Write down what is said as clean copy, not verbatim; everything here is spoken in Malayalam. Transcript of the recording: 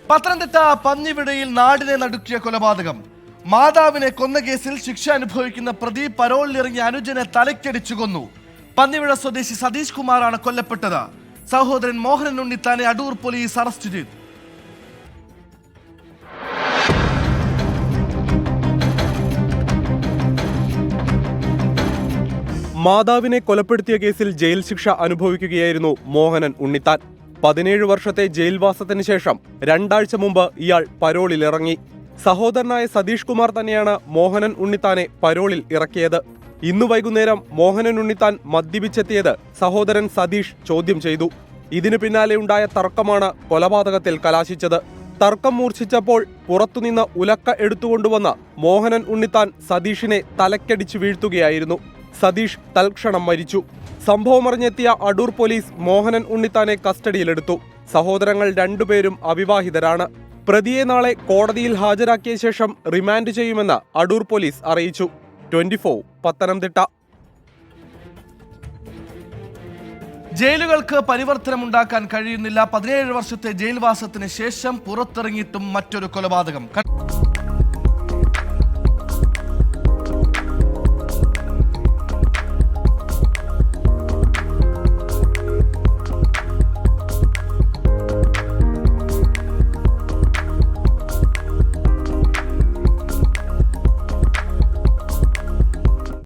പത്തനംതിട്ട പന്നിവിടയിൽ നാടിനെ നടുക്കിയ കൊലപാതകം. മാതാവിനെ കൊന്ന കേസിൽ ശിക്ഷ അനുഭവിക്കുന്ന പ്രതി പരോളിലിറങ്ങിയ അനുജനെ തലയ്ക്കടിച്ചു കൊന്നു. പന്നിവിട സ്വദേശി സതീഷ് കുമാറാണ് കൊല്ലപ്പെട്ടത്. സഹോദരൻ മോഹനൻ ഉണ്ണിത്താനെ അടൂർ പോലീസ് അറസ്റ്റ് ചെയ്തു. മാതാവിനെ കൊലപ്പെടുത്തിയ കേസിൽ ജയിൽ ശിക്ഷ അനുഭവിക്കുകയായിരുന്നു മോഹനൻ ഉണ്ണിത്താൻ. 17 വർഷത്തെ ജയിൽവാസത്തിന് ശേഷം 2 ആഴ്ച മുമ്പ് ഇയാൾ പരോളിലിറങ്ങി. സഹോദരനായ സതീഷ് കുമാർ തന്നെയാണ് മോഹനൻ ഉണ്ണിത്താനെ പരോളിൽ ഇറക്കിയത്. ഇന്നു വൈകുന്നേരം മോഹനൻ ഉണ്ണിത്താൻ മദ്യപിച്ചെത്തിയത് സഹോദരൻ സതീഷ് ചോദ്യം ചെയ്തു. ഇതിനു പിന്നാലെയുണ്ടായ തർക്കമാണ് കൊലപാതകത്തിൽ കലാശിച്ചത്. തർക്കം മൂർച്ഛിച്ചപ്പോൾ പുറത്തുനിന്ന് ഉലക്ക എടുത്തുകൊണ്ടുവന്ന മോഹനൻ ഉണ്ണിത്താൻ സതീഷിനെ തലക്കടിച്ചു വീഴ്ത്തുകയായിരുന്നു. സതീഷ് തൽക്ഷണം മരിച്ചു. സംഭവമറിഞ്ഞെത്തിയ അടൂർ പോലീസ് മോഹനൻ ഉണ്ണിത്താനെ കസ്റ്റഡിയിലെടുത്തു. സഹോദരങ്ങൾ 2 പേരും അവിവാഹിതരാണ്. പ്രതിയെ നാളെ കോടതിയിൽ ഹാജരാക്കിയ ശേഷം റിമാൻഡ് ചെയ്യുമെന്ന് അടൂർ പോലീസ് അറിയിച്ചു. 24 പത്തനംതിട്ട. ജയിലുകൾക്ക് പരിവർത്തനമുണ്ടാക്കാൻ കഴിയുന്നില്ല. 17 വർഷത്തെ ജയിൽവാസത്തിന് ശേഷം പുറത്തിറങ്ങിയിട്ടും മറ്റൊരു കൊലപാതകം.